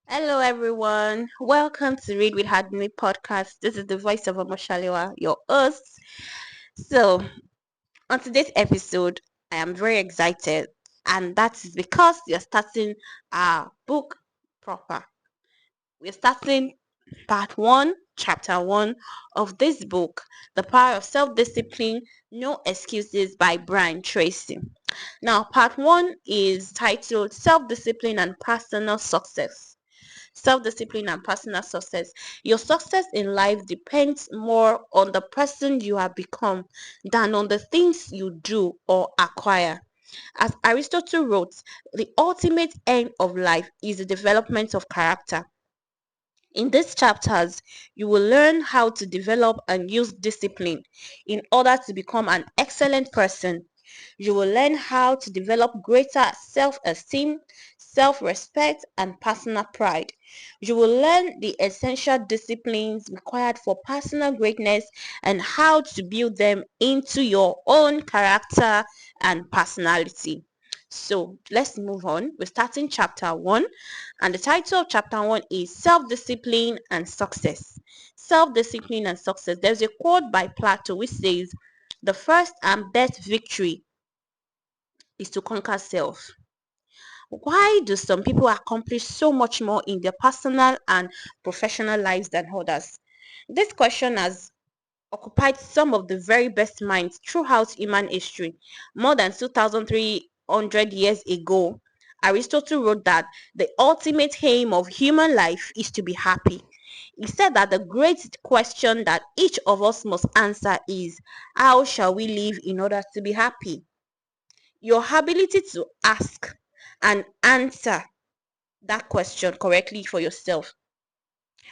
Hello, everyone. Welcome to Read with Hadmi podcast. This is the voice of Omoshalewa, your host. So, on today's episode, I am very excited, and that is because we are starting our book proper. We're starting part one, chapter one of this book, The Power of Self Discipline No Excuses by Brian Tracy. Now, part one is titled Self Discipline and Personal Success. Self-discipline and personal success. Your success in life depends more on the person you have become than on the things you do or acquire. As Aristotle wrote, the ultimate aim of life is the development of character. In these chapters, you will learn how to develop and use discipline in order to become an excellent person. You will learn how to develop greater self-esteem, self-respect, and personal pride. You will learn the essential disciplines required for personal greatness and how to build them into your own character and personality. So let's move on. We're starting chapter 1, and the title of chapter 1 is Self-Discipline and Success. Self-discipline and success. There's a quote by Plato which says, the first and best victory is to conquer self. Why do some people accomplish so much more in their personal and professional lives than others? This question has occupied some of the very best minds throughout human history. More than 2,300 years ago, Aristotle wrote that the ultimate aim of human life is to be happy. He said that the great question that each of us must answer is, how shall we live in order to be happy? Your ability to ask and answer that question correctly for yourself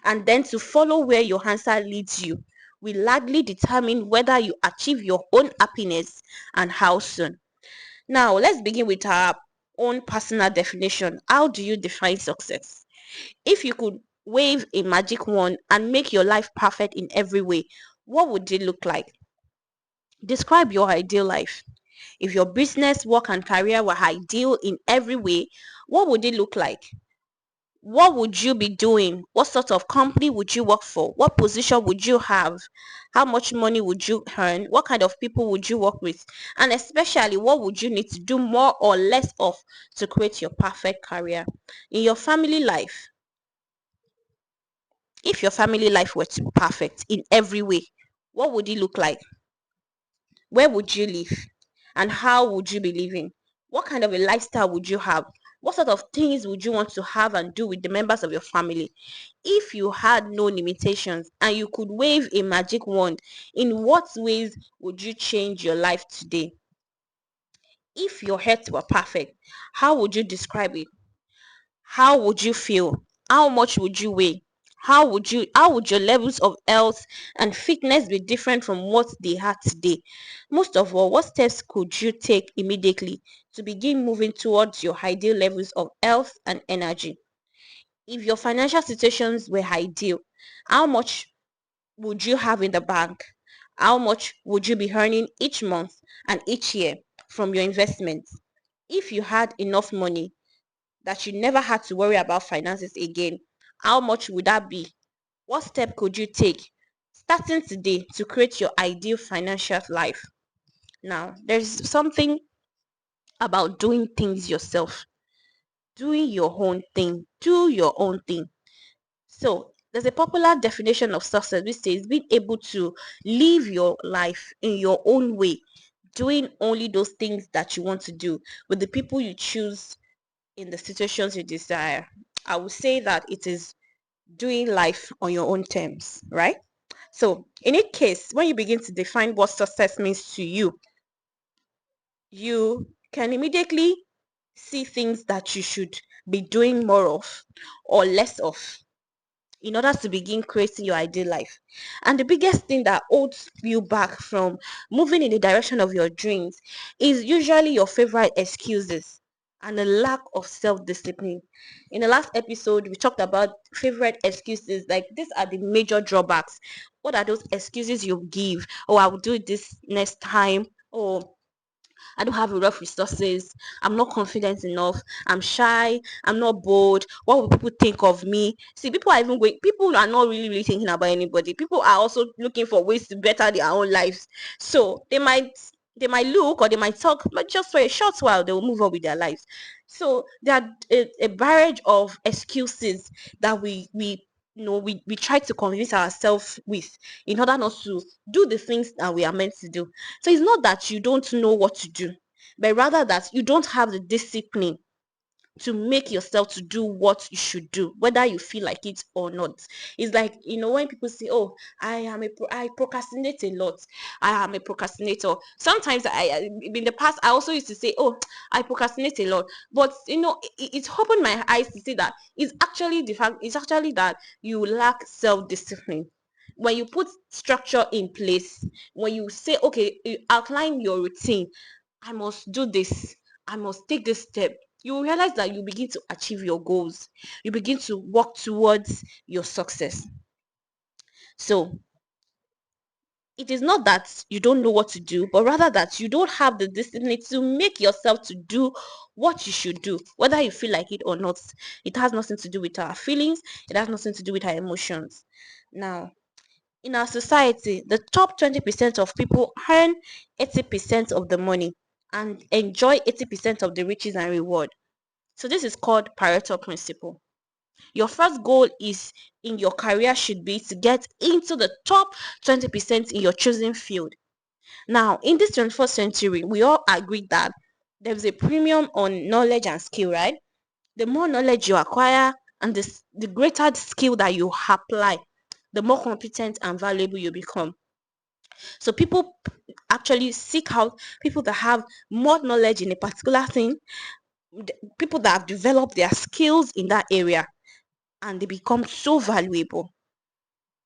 and then to follow where your answer leads you will largely determine whether you achieve your own happiness and how soon. Now, let's begin with our own personal definition. How do you define success? If you could wave a magic wand and make your life perfect in every way, what would it look like? Describe your ideal life. If your business, work, and career were ideal in every way, what would it look like? What would you be doing? What sort of company would you work for? What position would you have? How much money would you earn? What kind of people would you work with? And especially, what would you need to do more or less of to create your perfect career? In your family life, if your family life were to be perfect in every way, what would it look like? Where would you live? And how would you be living? What kind of a lifestyle would you have? What sort of things would you want to have and do with the members of your family? If you had no limitations and you could wave a magic wand, in what ways would you change your life today? If your health were perfect, how would you describe it? How would you feel? How much would you weigh? How would your levels of health and fitness be different from what they are today? Most of all, what steps could you take immediately to begin moving towards your ideal levels of health and energy? If your financial situations were ideal, how much would you have in the bank? How much would you be earning each month and each year from your investments? If you had enough money that you never had to worry about finances again, how much would that be? What step could you take starting today to create your ideal financial life? Now, there's something about doing things yourself, doing your own thing, do your own thing. So, there's a popular definition of success which says being able to live your life in your own way, doing only those things that you want to do with the people you choose in the situations you desire. I would say that it is doing life on your own terms, right? So, in any case, when you begin to define what success means to you, you can immediately see things that you should be doing more of or less of in order to begin creating your ideal life. And the biggest thing that holds you back from moving in the direction of your dreams is usually your favorite excuses and a lack of self-discipline. In the last episode, we talked about favorite excuses. Like, these are the major drawbacks. What are those excuses you give? Oh, I will do it this next time. Or I don't have enough resources. I'm not confident enough. I'm shy. I'm not bold. What will people think of me? See, people are not really thinking about anybody. People are also looking for ways to better their own lives. So they might look or they might talk, but just for a short while, they will move on with their lives. So there are a barrage of excuses that we try to convince ourselves with in order not to do the things that we are meant to do. So it's not that you don't know what to do, but rather that you don't have the discipline to make yourself to do what you should do, whether you feel like it or not. It's like, when people say, "Oh, I procrastinate a lot. I am a procrastinator." Sometimes in the past I also used to say, "Oh, I procrastinate a lot," but it's opened my eyes to see that it's actually that you lack self-discipline. When you put structure in place, when you say, okay, you outline your routine, I must do this, I must take this step, you will realize that you begin to achieve your goals. You begin to work towards your success. So it is not that you don't know what to do, but rather that you don't have the discipline to make yourself to do what you should do, whether you feel like it or not. It has nothing to do with our feelings, it has nothing to do with our emotions. Now, in our society, the top 20% of people earn 80% of the money and enjoy 80% of the riches and reward. So this is called Pareto principle. Your first goal is in your career should be to get into the top 20% in your chosen field. Now, in this 21st century, we all agree that there's a premium on knowledge and skill, right? The more knowledge you acquire and the greater the skill that you apply, the more competent and valuable you become. So people actually seek out people that have more knowledge in a particular thing, people that have developed their skills in that area, and they become so valuable.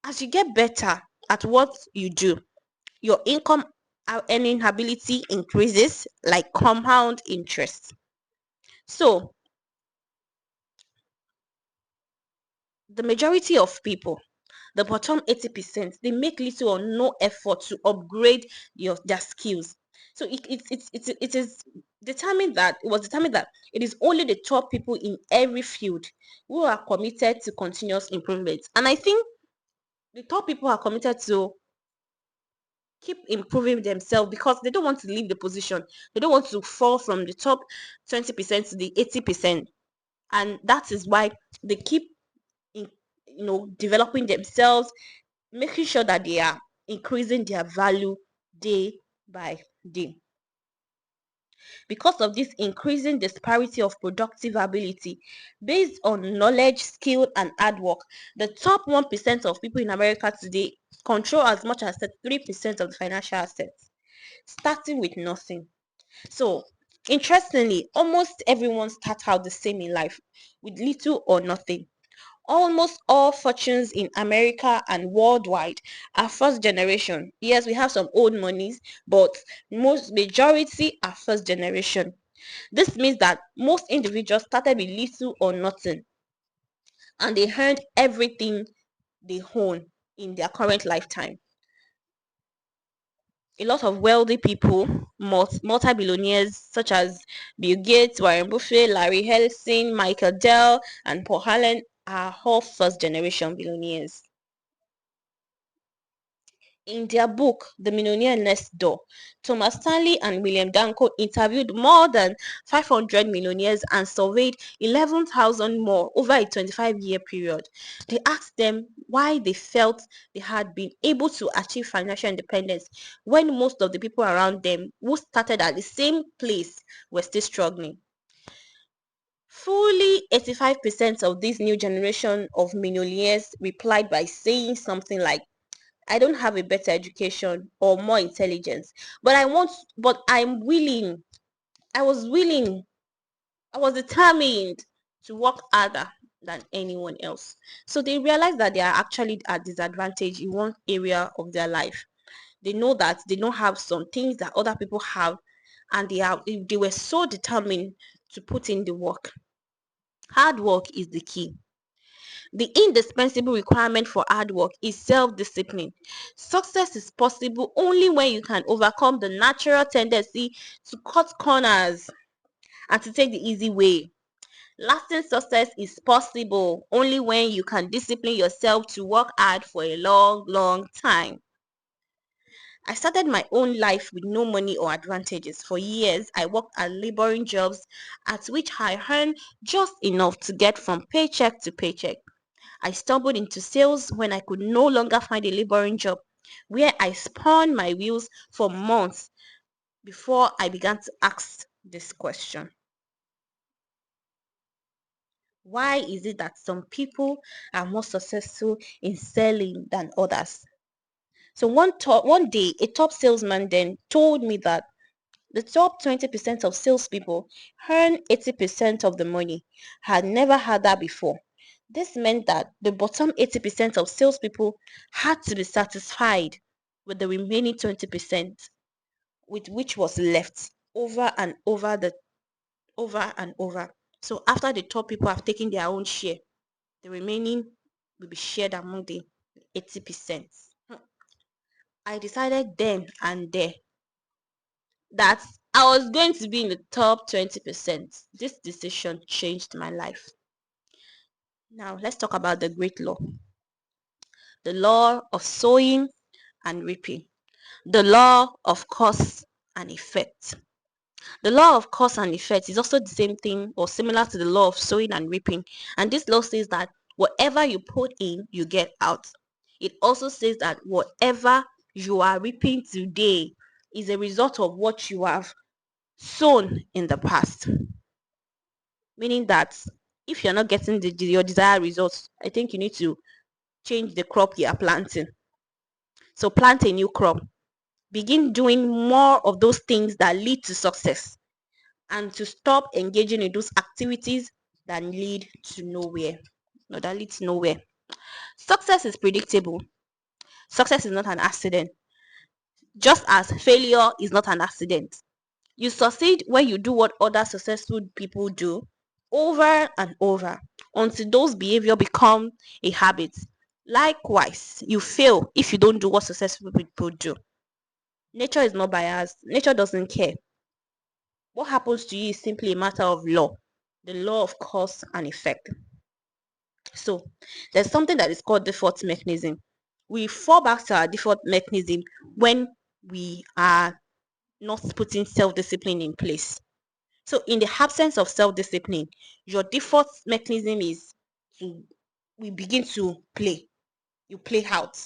As you get better at what you do, your income earning ability increases like compound interest. So, the majority of people, the bottom 80%, they make little or no effort to upgrade their skills. So it was determined that it is only the top people in every field who are committed to continuous improvement. And I think the top people are committed to keep improving themselves because they don't want to leave the position. They don't want to fall from the top 20% to the 80%. And that is why they keep in, developing themselves, making sure that they are increasing their value day by day. Because of this increasing disparity of productive ability based on knowledge, skill, and hard work, the top 1% of people in America today control as much as 3% of the financial assets, starting with nothing. So, interestingly, almost everyone starts out the same in life with little or nothing. Almost all fortunes in America and worldwide are first generation. Yes, we have some old monies, but most majority are first generation. This means that most individuals started with little or nothing and they earned everything they own in their current lifetime. A lot of wealthy people, multi-billionaires such as Bill Gates, Warren Buffett, Larry Ellison, Michael Dell, and Paul Allen are all first generation billionaires. In their book, The Millionaire Next Door, Thomas Stanley and William Danko interviewed more than 500 millionaires and surveyed 11,000 more over a 25-year period. They asked them why they felt they had been able to achieve financial independence when most of the people around them who started at the same place were still struggling. Fully 85% of this new generation of millionaires replied by saying something like, I don't have a better education or more intelligence, but I'm willing. I was willing. I was determined to work harder than anyone else. So they realize that they are actually at disadvantage in one area of their life. They know that they don't have some things that other people have, and they were so determined to put in the work. Hard work is the key. The indispensable requirement for hard work is self-discipline. Success is possible only when you can overcome the natural tendency to cut corners and to take the easy way. Lasting success is possible only when you can discipline yourself to work hard for a long, long time. I started my own life with no money or advantages. For years, I worked at laboring jobs at which I earned just enough to get from paycheck to paycheck. I stumbled into sales when I could no longer find a laboring job, where I spun my wheels for months before I began to ask this question. Why is it that some people are more successful in selling than others? So one day, a top salesman then told me that the top 20% of salespeople earn 80% of the money. I had never heard that before. This meant that the bottom 80% of salespeople had to be satisfied with the remaining 20%, with which was left over and over. So after the top people have taken their own share, the remaining will be shared among the 80%. I decided then and there that I was going to be in the top 20%. This decision changed my life. Now, let's talk about the great law, the law of sowing and reaping, the law of cause and effect. The law of cause and effect is also the same thing or similar to the law of sowing and reaping. And this law says that whatever you put in, you get out. It also says that whatever you are reaping today is a result of what you have sown in the past. Meaning that if you're not getting your desired results, I think you need to change the crop you are planting. So plant a new crop. Begin doing more of those things that lead to success and to stop engaging in those activities that lead to nowhere. No, that leads nowhere. Success is predictable. Success is not an accident. Just as failure is not an accident. You succeed when you do what other successful people do over and over until those behavior become a habit. Likewise, you fail if you don't do what successful people do. Nature is not biased. Nature doesn't care. What happens to you is simply a matter of law, the law of cause and effect. So, there's something that is called default mechanism. We fall back to our default mechanism when we are not putting self-discipline in place. So, in the absence of self-discipline, your default mechanism is to we begin to play. You play out,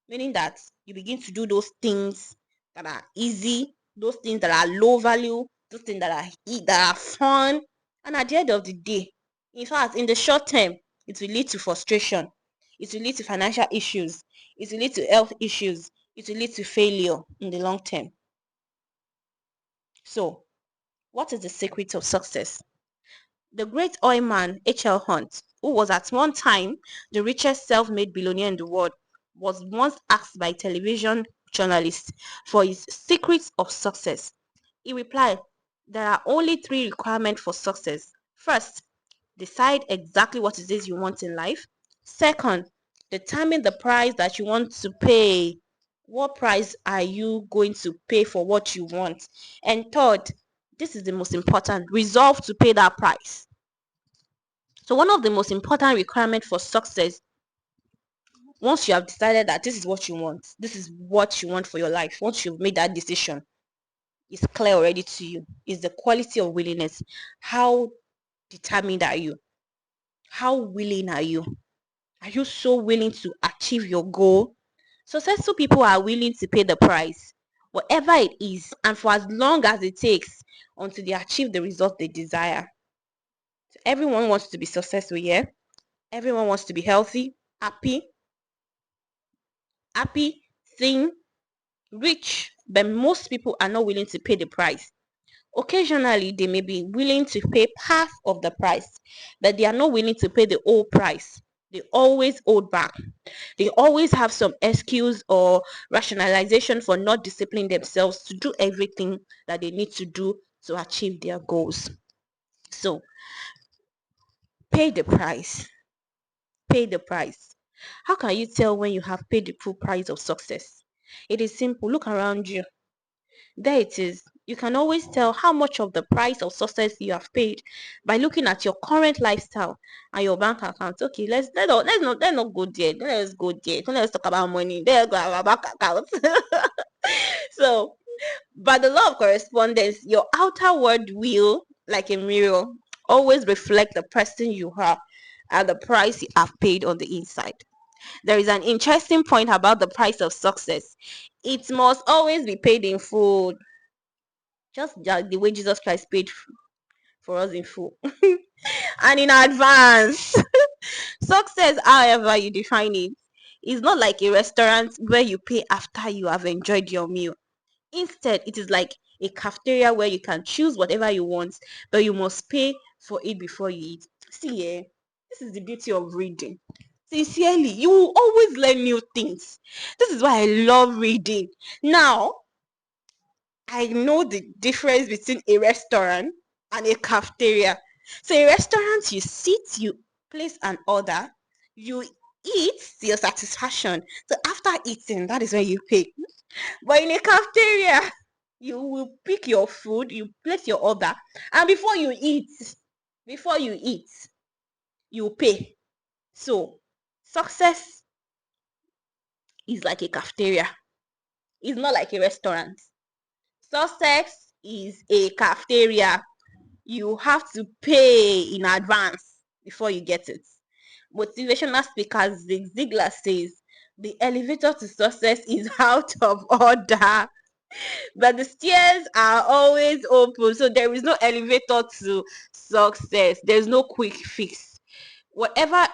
meaning that you begin to do those things that are easy, those things that are low value, those things that are fun, and at the end of the day, in fact, in the short term, it will lead to frustration, it will lead to financial issues, it will lead to health issues, it will lead to failure in the long term. So, what is the secret of success? The great oil man H.L. Hunt, who was at one time the richest self-made billionaire in the world, was once asked by a television journalist for his secrets of success. He replied, "There are only three requirements for success. First, decide exactly what it is you want in life. Second, determine the price that you want to pay. What price are you going to pay for what you want? And third, this is the most important, resolve to pay that price." So one of the most important requirements for success, once you have decided that this is what you want for your life, once you've made that decision, it's clear already to you, is the quality of willingness. How determined are you? How willing are you? Are you so willing to achieve your goal? Successful people are willing to pay the price, whatever it is, and for as long as it takes until they achieve the result they desire. So everyone wants to be successful, yeah? Everyone wants to be healthy, happy, thin, rich, but most people are not willing to pay the price. Occasionally, they may be willing to pay half of the price, but they are not willing to pay the whole price. They always hold back. They always have some excuse or rationalization for not disciplining themselves to do everything that they need to do to achieve their goals. So, pay the price. pay the price. How can you tell when you have paid the full price of success? It is simple. Look around you. There it is. You can always tell how much of the price of success you have paid by looking at your current lifestyle and your bank account. Okay, let's not go there. Let's go there. Let's talk about money. Let's go our bank account. So, by the law of correspondence, your outer world will, like a mirror, always reflect the person you are and the price you have paid on the inside. There is an interesting point about the price of success. It must always be paid in full, just like the way Jesus Christ paid for us in full and in advance. Success, however you define it, is not like a restaurant where you pay after you have enjoyed your meal. Instead, it is like a cafeteria where you can choose whatever you want, but you must pay for it before you eat. See, this is the beauty of reading. Sincerely, you will always learn new things. This is why I love reading. Now, I know the difference between a restaurant and a cafeteria. So, a restaurant, you sit, you place an order, you eat to your satisfaction. So, after eating, that is when you pay. But in a cafeteria, you will pick your food, you place your order, and before you eat, you pay. So, success is like a cafeteria. It's not like a restaurant. Success is a cafeteria. You have to pay in advance before you get it. Motivational speaker Zig Ziglar says the elevator to success is out of order, but the stairs are always open. So there is no elevator to success. There's no quick fix. Whatever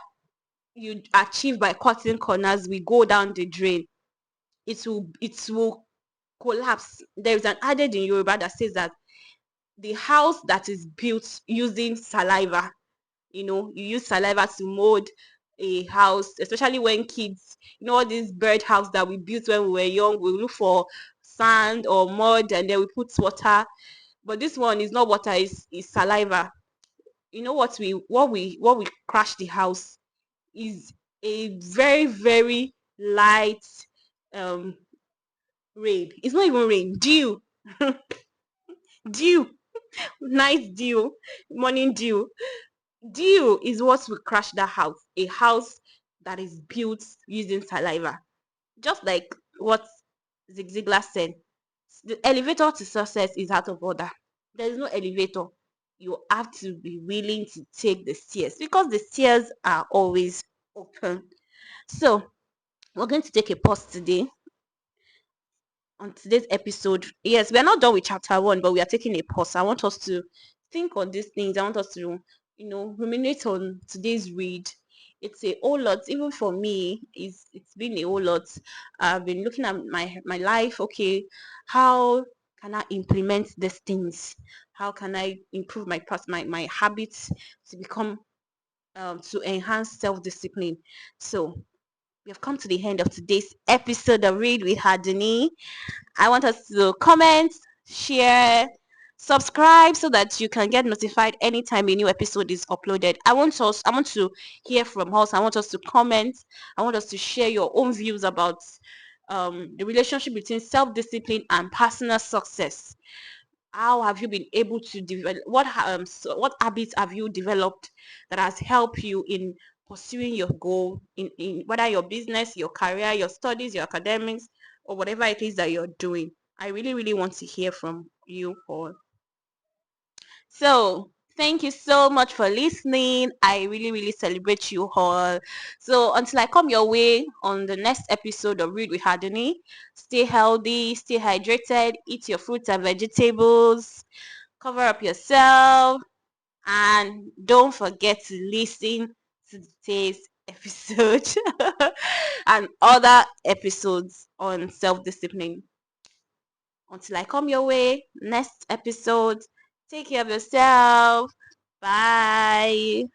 you achieve by cutting corners will go down the drain. It will collapse. There is an adage in Yoruba that says that the house that is built using saliva, you use saliva to mold a house, especially when kids, all these bird house that we built when we were young, we look for sand or mud and then we put water. But this one is not water, is saliva. What we crash the house is a very, very light um rain. It's not even rain, dew. Dew. Nice dew. Morning dew. Deal is what will crash that house. A house that is built using saliva. Just like what Zig Ziglar said. The elevator to success is out of order. There is no elevator. You have to be willing to take the stairs because the stairs are always open. So we're going to take a pause today on today's episode. Yes, we are not done with chapter one, but we are taking a pause. I want us to think on these things. I want us to, ruminate on today's read. It's a whole lot, even for me. It's been a whole lot. I've been looking at my life. Okay, how can I implement these things? How can I improve my habits to become to enhance self-discipline? So we have come to the end of today's episode of Read with Hadini. I want us to comment, share, subscribe so that you can get notified anytime a new episode is uploaded. I want to hear from us. I want us to comment. I want us to share your own views about the relationship between self-discipline and personal success. How have you been able to develop what habits have you developed that has helped you in pursuing your goal in whether your business, your career, your studies, your academics, or whatever it is that you're doing? I really, really want to hear from you all. So thank you so much for listening. I really, really celebrate you all. So until I come your way on the next episode of Read with Hadini, stay healthy, stay hydrated, eat your fruits and vegetables, cover up yourself, and don't forget to listen to today's episode and other episodes on self-discipline. Until I come your way, next episode, take care of yourself. Bye.